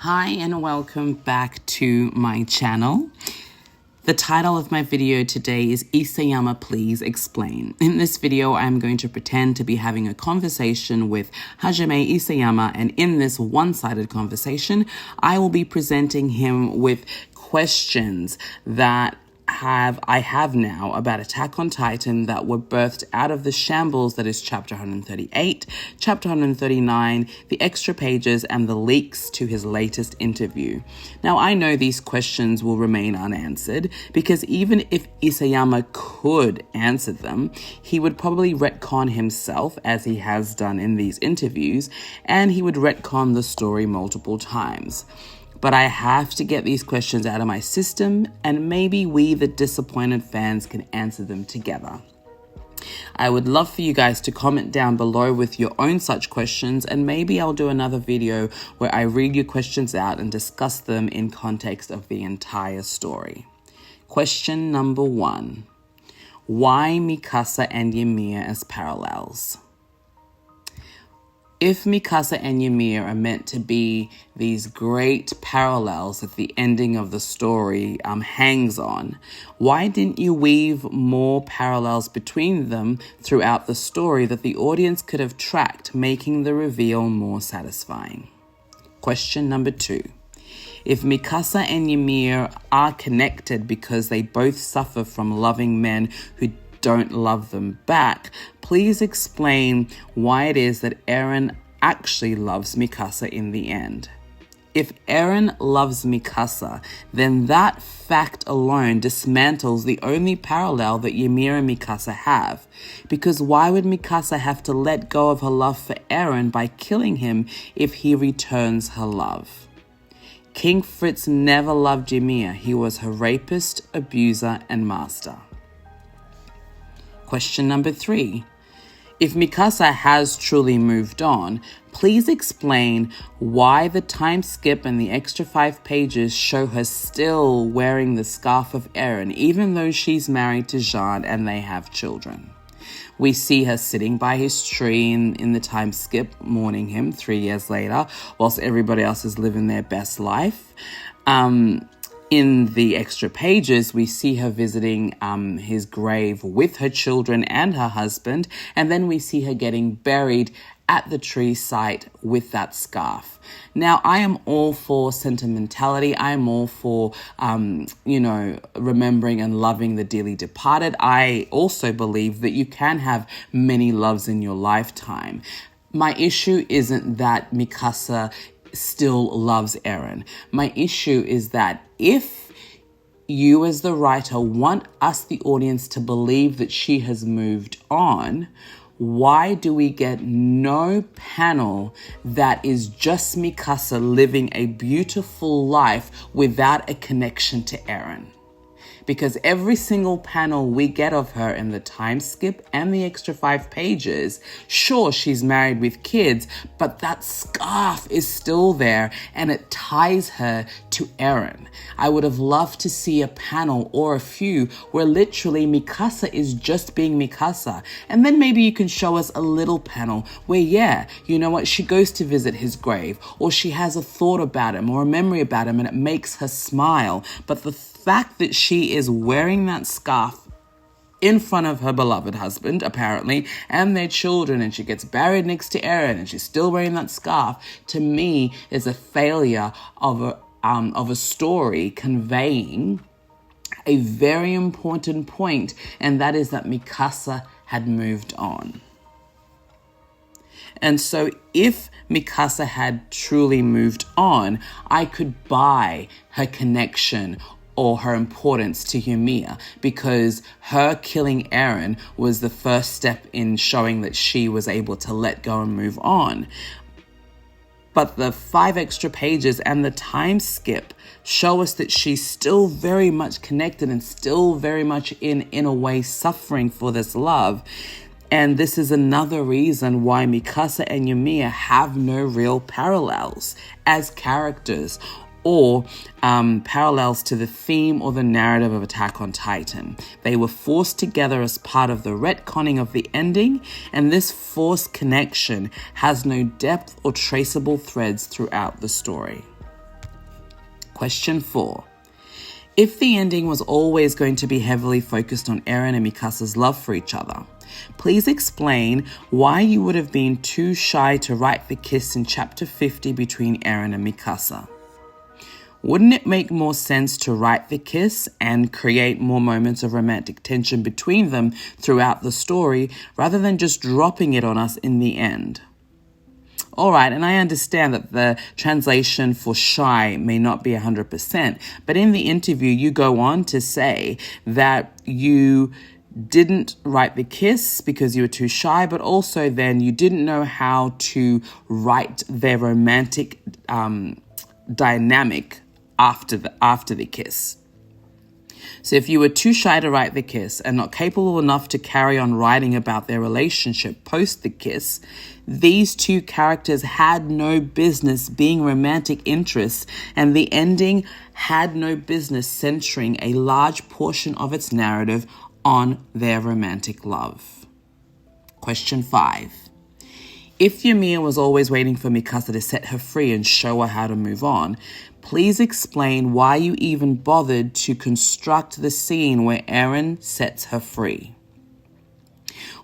Hi and welcome back to my channel. The title of my video today is Isayama, Please Explain. In this video, I'm going to pretend to be having a conversation with Hajime Isayama, and in this one-sided conversation, I will be presenting him with questions that I have now about Attack on Titan that were birthed out of the shambles that is chapter 138, chapter 139, the extra pages, and the leaks to his latest interview. Now, I know these questions will remain unanswered because even if Isayama could answer them, he would probably retcon himself as he has done in these interviews, and he would retcon the story multiple times. But I have to get these questions out of my system, and maybe we, the disappointed fans, can answer them together. I would love for you guys to comment down below with your own such questions, and maybe I'll do another video where I read your questions out and discuss them in context of the entire story. Question number 1. Why Mikasa and Ymir as parallels? If Mikasa and Ymir are meant to be these great parallels that the ending of the story hangs on, why didn't you weave more parallels between them throughout the story that the audience could have tracked, making the reveal more satisfying? Question number 2. If Mikasa and Ymir are connected because they both suffer from loving men who don't love them back, please explain why it is that Eren actually loves Mikasa in the end. If Eren loves Mikasa, then that fact alone dismantles the only parallel that Ymir and Mikasa have. Because why would Mikasa have to let go of her love for Eren by killing him if he returns her love? King Fritz never loved Ymir. He was her rapist, abuser, and master. Question number 3. If Mikasa has truly moved on, please explain why the time skip and the extra 5 pages show her still wearing the scarf of Eren, even though she's married to Jean and they have children. We see her sitting by his tree in the time skip, mourning him 3 years later, whilst everybody else is living their best life. In the extra pages, we see her visiting his grave with her children and her husband, and then we see her getting buried at the tree site with that scarf. Now, I am all for sentimentality. I am all for, remembering and loving the dearly departed. I also believe that you can have many loves in your lifetime. My issue isn't that Mikasa still loves Eren. My issue is that if you as the writer want us, the audience, to believe that she has moved on, why do we get no panel that is just Mikasa living a beautiful life without a connection to Eren? Because every single panel we get of her in the time skip and the extra 5 pages, sure, she's married with kids, but that scarf is still there and it ties her to Eren. I would have loved to see a panel or a few where literally Mikasa is just being Mikasa. And then maybe you can show us a little panel where, yeah, you know what, she goes to visit his grave, or she has a thought about him or a memory about him and it makes her smile. But the fact that she is wearing that scarf in front of her beloved husband, apparently, and their children, and she gets buried next to Eren, and she's still wearing that scarf, to me is a failure of a story conveying a very important point, and that is that Mikasa had moved on. And so if Mikasa had truly moved on, I could buy her connection or her importance to Ymir, because her killing Eren was the first step in showing that she was able to let go and move on. But the 5 extra pages and the time skip show us that she's still very much connected and still very much in a way suffering for this love. And this is another reason why Mikasa and Ymir have no real parallels as characters or parallels to the theme or the narrative of Attack on Titan. They were forced together as part of the retconning of the ending, and this forced connection has no depth or traceable threads throughout the story. Question 4. If the ending was always going to be heavily focused on Eren and Mikasa's love for each other, please explain why you would have been too shy to write the kiss in chapter 50 between Eren and Mikasa. Wouldn't it make more sense to write the kiss and create more moments of romantic tension between them throughout the story rather than just dropping it on us in the end? All right, and I understand that the translation for shy may not be 100%, but in the interview you go on to say that you didn't write the kiss because you were too shy, but also then you didn't know how to write their romantic dynamic after the kiss. So if you were too shy to write the kiss and not capable enough to carry on writing about their relationship post the kiss, these two characters had no business being romantic interests, and the ending had no business centering a large portion of its narrative on their romantic love. Question 5. If Ymir was always waiting for Mikasa to set her free and show her how to move on, please explain why you even bothered to construct the scene where Eren sets her free.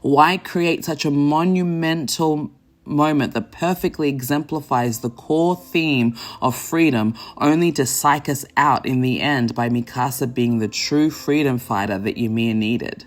Why create such a monumental moment that perfectly exemplifies the core theme of freedom only to psych us out in the end by Mikasa being the true freedom fighter that Ymir needed?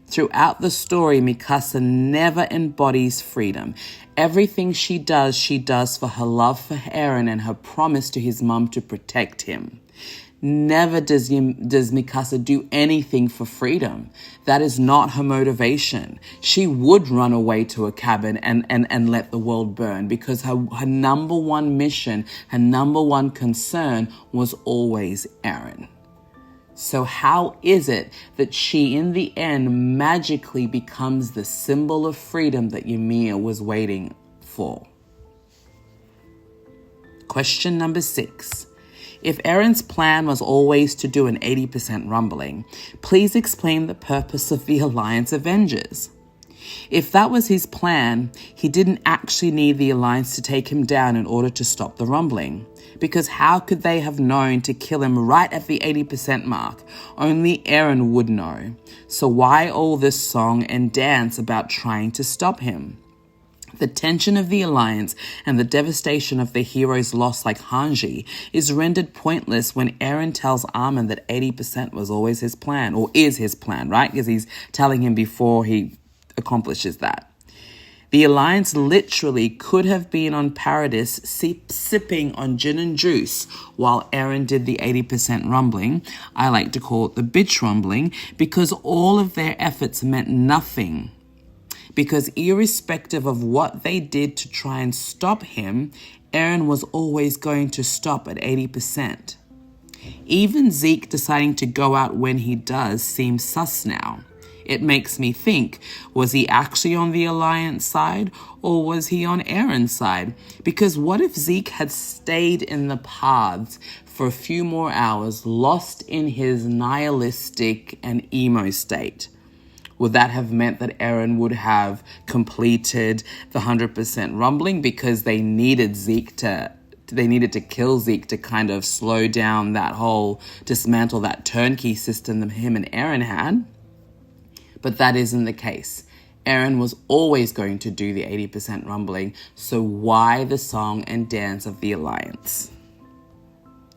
Throughout the story, Mikasa never embodies freedom. Everything she does for her love for Eren and her promise to his mum to protect him. Never does Mikasa do anything for freedom. That is not her motivation. She would run away to a cabin and let the world burn because her number one mission, her number one concern was always Eren. So how is it that she, in the end, magically becomes the symbol of freedom that Ymir was waiting for? Question number 6. If Eren's plan was always to do an 80% rumbling, please explain the purpose of the Alliance Avengers. If that was his plan, he didn't actually need the Alliance to take him down in order to stop the rumbling. Because how could they have known to kill him right at the 80% mark? Only Eren would know. So why all this song and dance about trying to stop him? The tension of the Alliance and the devastation of the hero's loss like Hanji is rendered pointless when Eren tells Armin that 80% was always his plan, or is his plan, right? Because he's telling him before he accomplishes that. The Alliance literally could have been on Paradis sipping on gin and juice while Eren did the 80% rumbling. I like to call it the bitch rumbling because all of their efforts meant nothing. Because irrespective of what they did to try and stop him, Eren was always going to stop at 80%. Even Zeke deciding to go out when he does seems sus now. It makes me think, was he actually on the Alliance side or was he on Eren's side? Because what if Zeke had stayed in the paths for a few more hours, lost in his nihilistic and emo state? Would that have meant that Eren would have completed the 100% rumbling because they needed to kill Zeke to kind of slow down that whole, dismantle that turnkey system that him and Eren had? But that isn't the case. Eren was always going to do the 80% rumbling, so why the song and dance of the Alliance?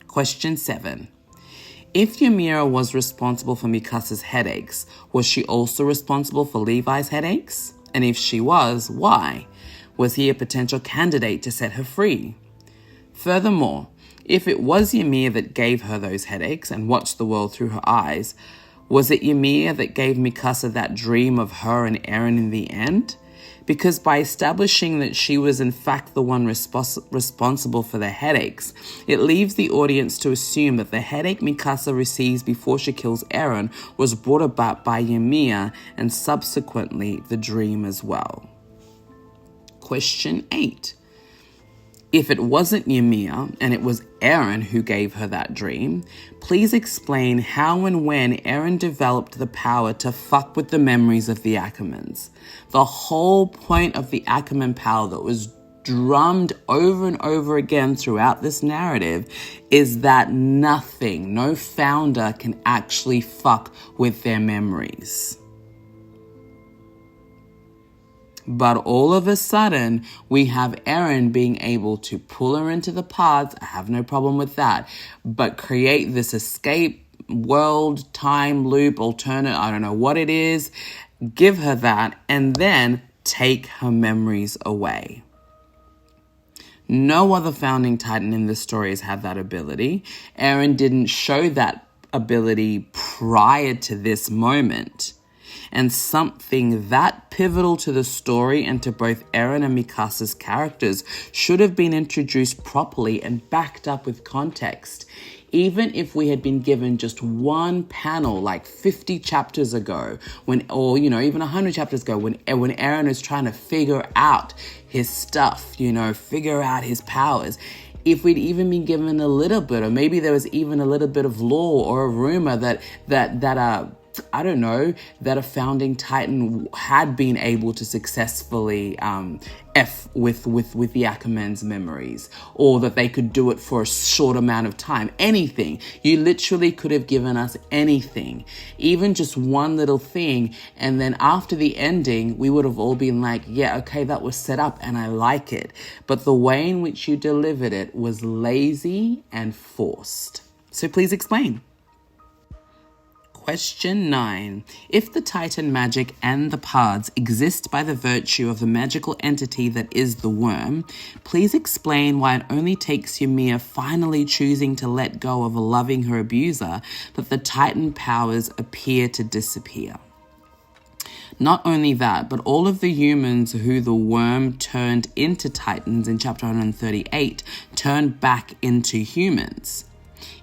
Question 7. If Ymir was responsible for Mikasa's headaches, was she also responsible for Levi's headaches? And if she was, why? Was he a potential candidate to set her free? Furthermore, if it was Ymir that gave her those headaches and watched the world through her eyes, was it Ymir that gave Mikasa that dream of her and Eren in the end? Because by establishing that she was in fact the one responsible for the headaches, it leaves the audience to assume that the headache Mikasa receives before she kills Eren was brought about by Ymir and subsequently the dream as well. Question 8. If it wasn't Ymir and it was Eren who gave her that dream, please explain how and when Eren developed the power to fuck with the memories of the Ackermans. The whole point of the Ackerman power that was drummed over and over again throughout this narrative is that no founder can actually fuck with their memories. But all of a sudden, we have Eren being able to pull her into the paths. I have no problem with that. But create this escape world, time loop, alternate, I don't know what it is. Give her that and then take her memories away. No other founding titan in this story has had that ability. Eren didn't show that ability prior to this moment. And something that pivotal to the story and to both Eren and Mikasa's characters should have been introduced properly and backed up with context. Even if we had been given just one panel like 50 chapters ago, even 100 chapters ago, when Eren is trying to figure out his stuff, figure out his powers, if we'd even been given a little bit, or maybe there was even a little bit of lore or a rumor that a founding titan had been able to successfully F with the Ackerman's memories, or that they could do it for a short amount of time. Anything. You literally could have given us anything, even just one little thing, and then after the ending, we would have all been like, yeah, okay, that was set up and I like it. But the way in which you delivered it was lazy and forced. So please explain. Question 9. If the Titan magic and the paths exist by the virtue of the magical entity that is the worm, please explain why it only takes Ymir finally choosing to let go of loving her abuser that the Titan powers appear to disappear. Not only that, but all of the humans who the worm turned into Titans in chapter 138 turned back into humans.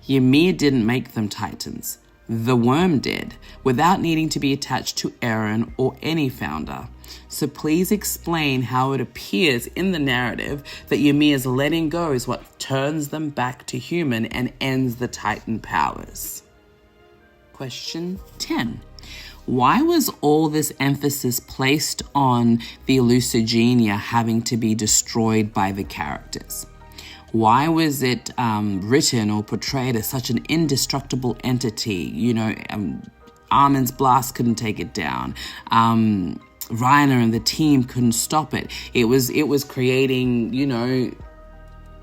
Ymir didn't make them Titans. The worm did, without needing to be attached to Eren or any founder. So please explain how it appears in the narrative that Ymir's letting go is what turns them back to human and ends the Titan powers. Question 10. Why was all this emphasis placed on the Elusogenia having to be destroyed by the characters? Why was it written or portrayed as such an indestructible entity? Armin's blast couldn't take it down. Reiner and the team couldn't stop it. It was creating,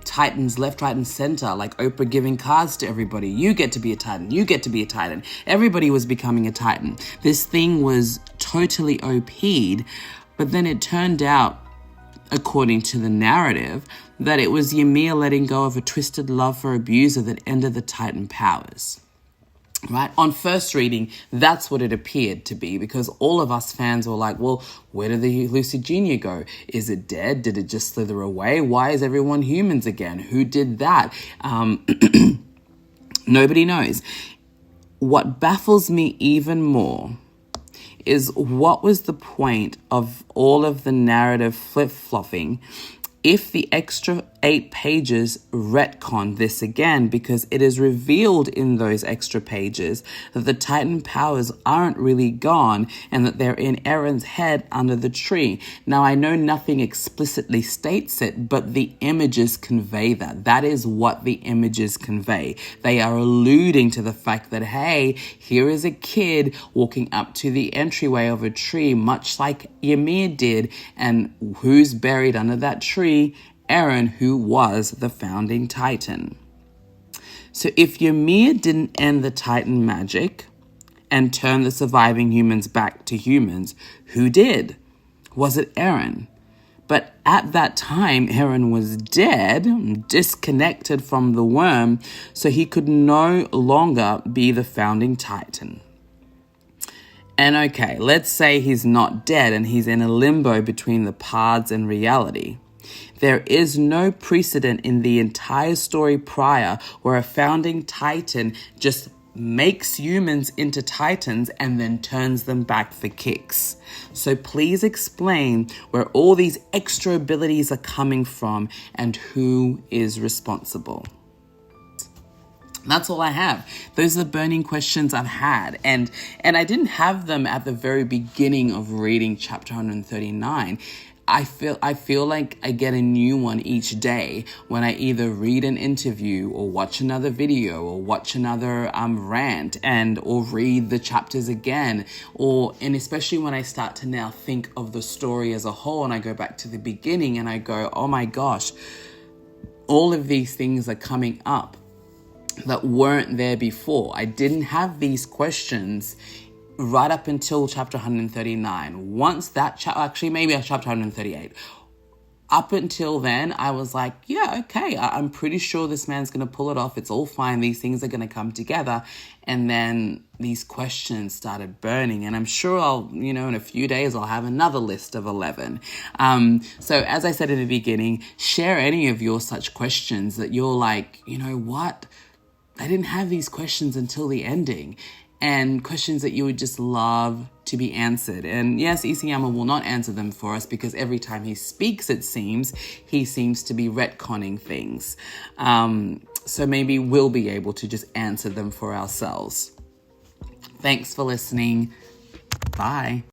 Titans left, right, and center, like Oprah giving cards to everybody. You get to be a Titan. You get to be a Titan. Everybody was becoming a Titan. This thing was totally OP'd, but then it turned out, according to the narrative, that it was Ymir letting go of a twisted love for abuser that ended the Titan powers. Right? On first reading, that's what it appeared to be, because all of us fans were like, well, where did the Elusogenia go? Is it dead? Did it just slither away? Why is everyone humans again? Who did that? Nobody knows. What baffles me even more is what was the point of all of the narrative flip-flopping if the extra 8 pages retcon this again, because it is revealed in those extra pages that the Titan powers aren't really gone and that they're in Eren's head under the tree. Now, I know nothing explicitly states it, but the images convey that. That is what the images convey. They are alluding to the fact that, hey, here is a kid walking up to the entryway of a tree, much like Ymir did, and who's buried under that tree? Eren, who was the founding Titan. So if Ymir didn't end the Titan magic and turn the surviving humans back to humans, who did? Was it Eren? But at that time, Eren was dead, disconnected from the worm, so he could no longer be the founding Titan. And okay, let's say he's not dead and he's in a limbo between the paths and reality. There is no precedent in the entire story prior where a founding Titan just makes humans into Titans and then turns them back for kicks. So please explain where all these extra abilities are coming from and who is responsible. That's all I have. Those are the burning questions I've had. And I didn't have them at the very beginning of reading chapter 139. I feel like I get a new one each day when I either read an interview or watch another video or watch another rant or read the chapters again, and especially when I start to now think of the story as a whole and I go back to the beginning and I go, oh my gosh, all of these things are coming up that weren't there before. I didn't have these questions right up until chapter 139. Once that actually maybe chapter 138. Up until then, I was like, yeah, okay, I'm pretty sure this man's going to pull it off. It's all fine. These things are going to come together. And then these questions started burning. And I'm sure in a few days, I'll have another list of 11. So as I said in the beginning, share any of your such questions that you're like, you know what? I didn't have these questions until the ending. And questions that you would just love to be answered. And yes, Isayama will not answer them for us because every time he speaks, he seems to be retconning things. So maybe we'll be able to just answer them for ourselves. Thanks for listening. Bye.